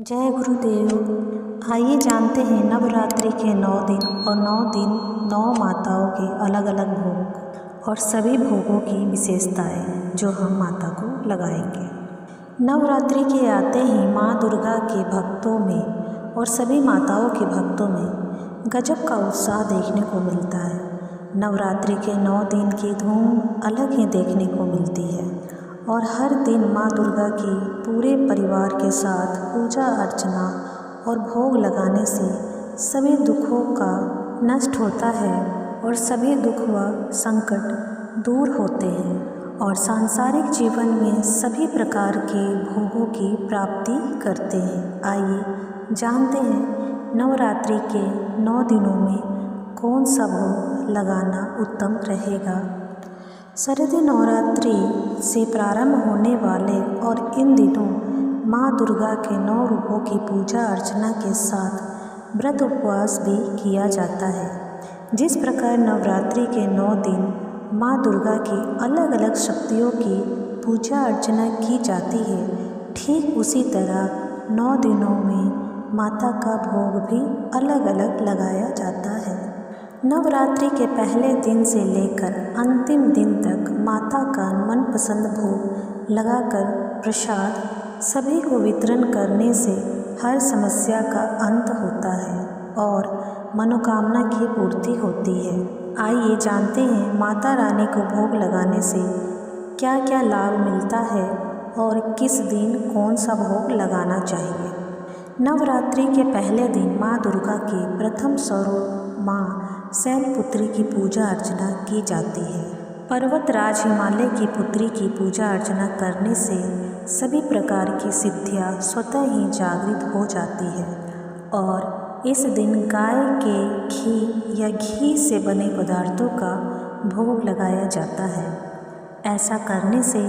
जय गुरुदेव। आइए जानते हैं नवरात्रि के 9 दिन और 9 दिन 9 माताओं के अलग अलग भोग और सभी भोगों की विशेषताएं जो हम माता को लगाएंगे। नवरात्रि के आते ही माँ दुर्गा के भक्तों में और सभी माताओं के भक्तों में गजब का उत्साह देखने को मिलता है। नवरात्रि के 9 दिन की धूम अलग ही देखने को मिलती है और हर दिन माँ दुर्गा की पूरे परिवार के साथ पूजा अर्चना और भोग लगाने से सभी दुखों का नष्ट होता है और सभी दुख व संकट दूर होते हैं और सांसारिक जीवन में सभी प्रकार के भोगों की प्राप्ति करते हैं। आइए जानते हैं नवरात्रि के 9 दिनों में कौन सा भोग लगाना उत्तम रहेगा। शरद नवरात्रि से प्रारंभ होने वाले और इन दिनों माँ दुर्गा के 9 रूपों की पूजा अर्चना के साथ व्रत उपवास भी किया जाता है। जिस प्रकार नवरात्रि के 9 दिन माँ दुर्गा की अलग अलग शक्तियों की पूजा अर्चना की जाती है, ठीक उसी तरह 9 दिनों में माता का भोग भी अलग अलग लगाया जाता है। नवरात्रि के पहले दिन से लेकर अंतिम दिन तक माता का मनपसंद भोग लगाकर प्रसाद सभी को वितरण करने से हर समस्या का अंत होता है और मनोकामना की पूर्ति होती है। आइए जानते हैं माता रानी को भोग लगाने से क्या क्या लाभ मिलता है और किस दिन कौन सा भोग लगाना चाहिए। नवरात्रि के पहले दिन माँ दुर्गा के प्रथम स्वरूप माँ शैलपुत्री की पूजा अर्चना की जाती है। पर्वतराज हिमालय की पुत्री की पूजा अर्चना करने से सभी प्रकार की सिद्धियाँ स्वतः ही जागृत हो जाती है और इस दिन गाय के घी या घी से बने पदार्थों का भोग लगाया जाता है। ऐसा करने से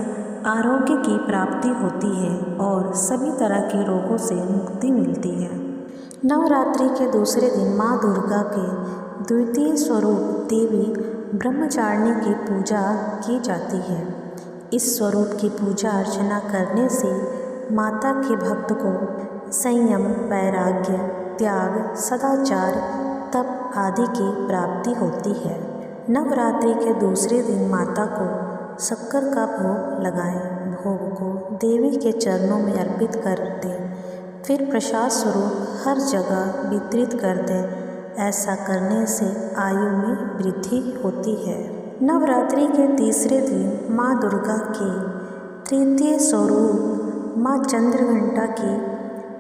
आरोग्य की प्राप्ति होती है और सभी तरह के रोगों से मुक्ति मिलती है। नवरात्रि के दूसरे दिन माँ दुर्गा के द्वितीय स्वरूप देवी ब्रह्मचारिणी की पूजा की जाती है। इस स्वरूप की पूजा अर्चना करने से माता के भक्त को संयम, वैराग्य, त्याग, सदाचार, तप आदि की प्राप्ति होती है। नवरात्रि के दूसरे दिन माता को शक्कर का भोग लगाएं। भोग को देवी के चरणों में अर्पित कर दें, फिर प्रसाद स्वरूप हर जगह वितरित कर दें। ऐसा करने से आयु में वृद्धि होती है। नवरात्रि के तीसरे दिन माँ दुर्गा के तृतीय स्वरूप माँ चंद्रघंटा की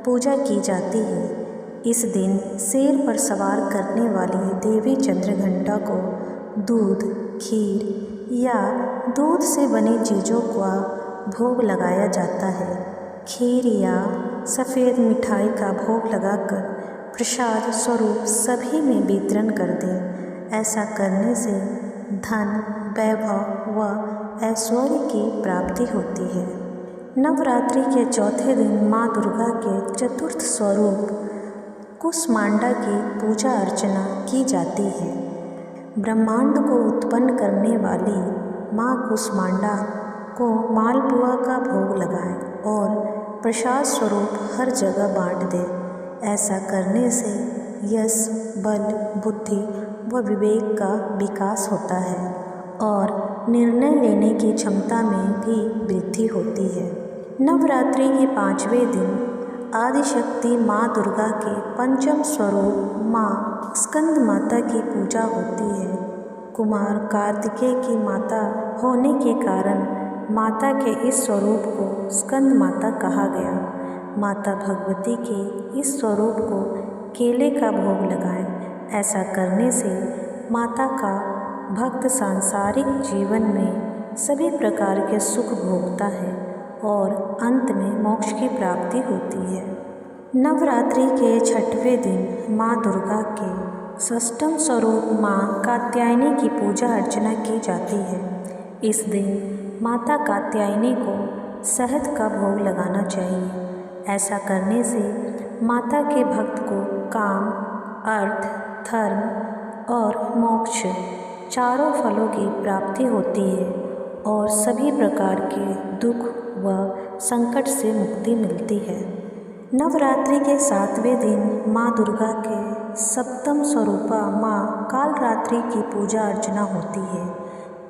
पूजा की जाती है। इस दिन शेर पर सवार करने वाली देवी चंद्रघंटा को दूध, खीर या दूध से बनी चीज़ों का भोग लगाया जाता है। खीर या सफ़ेद मिठाई का भोग लगाकर प्रसाद स्वरूप सभी में वितरण कर दें। ऐसा करने से धन, वैभव व ऐश्वर्य की प्राप्ति होती है। नवरात्रि के चौथे दिन माँ दुर्गा के चतुर्थ स्वरूप कुष्मांडा की पूजा अर्चना की जाती है। ब्रह्मांड को उत्पन्न करने वाली माँ कुष्मांडा को मालपुआ का भोग लगाएं और प्रसाद स्वरूप हर जगह बांट दें। ऐसा करने से यश, बल, बुद्धि व विवेक का विकास होता है और निर्णय लेने की क्षमता में भी वृद्धि होती है। नवरात्रि के 5वें दिन आदिशक्ति माँ दुर्गा के पंचम स्वरूप माँ स्कंद माता की पूजा होती है। कुमार कार्तिकेय की माता होने के कारण माता के इस स्वरूप को स्कंद माता कहा गया। माता भगवती के इस स्वरूप को केले का भोग लगाएं। ऐसा करने से माता का भक्त सांसारिक जीवन में सभी प्रकार के सुख भोगता है और अंत में मोक्ष की प्राप्ति होती है। नवरात्रि के 6वें दिन माँ दुर्गा के षष्ठम स्वरूप माँ कात्यायनी की पूजा अर्चना की जाती है। इस दिन माता कात्यायनी को शहद का भोग लगाना चाहिए। ऐसा करने से माता के भक्त को काम, अर्थ, धर्म और मोक्ष चारों फलों की प्राप्ति होती है और सभी प्रकार के दुख व संकट से मुक्ति मिलती है। नवरात्रि के 7वें दिन माँ दुर्गा के सप्तम स्वरूपा माँ कालरात्रि की पूजा अर्चना होती है।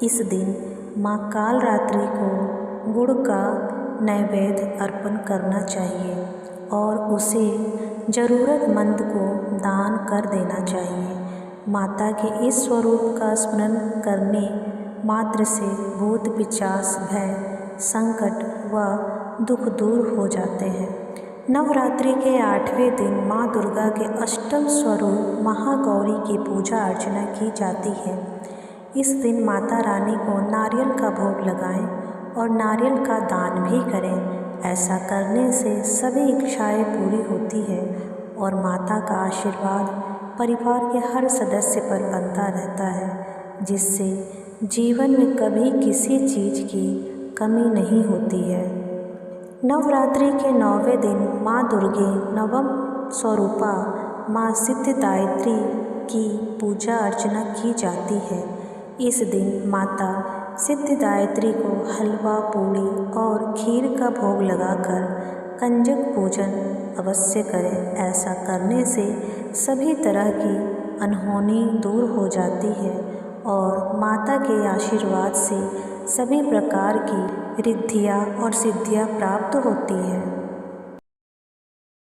इस दिन माँ कालरात्रि को गुड़ का नैवेद्य अर्पण करना चाहिए और उसे ज़रूरतमंद को दान कर देना चाहिए। माता के इस स्वरूप का स्मरण करने मात्र से भूत पिशाच भय संकट व दुख दूर हो जाते हैं। नवरात्रि के 8वें दिन माँ दुर्गा के अष्टम स्वरूप महागौरी की पूजा अर्चना की जाती है। इस दिन माता रानी को नारियल का भोग लगाएं और नारियल का दान भी करें। ऐसा करने से सभी इच्छाएं पूरी होती है और माता का आशीर्वाद परिवार के हर सदस्य पर बनता रहता है, जिससे जीवन में कभी किसी चीज़ की कमी नहीं होती है। नवरात्रि के 9वें दिन माँ दुर्गे नवम स्वरूपा माँ सिद्धिदात्री की पूजा अर्चना की जाती है। इस दिन माता सिद्धिदात्री को हलवा पूड़ी और खीर का भोग लगाकर कंजक पूजन अवश्य करें। ऐसा करने से सभी तरह की अनहोनी दूर हो जाती है और माता के आशीर्वाद से सभी प्रकार की रिद्धियाँ और सिद्धियाँ प्राप्त होती है।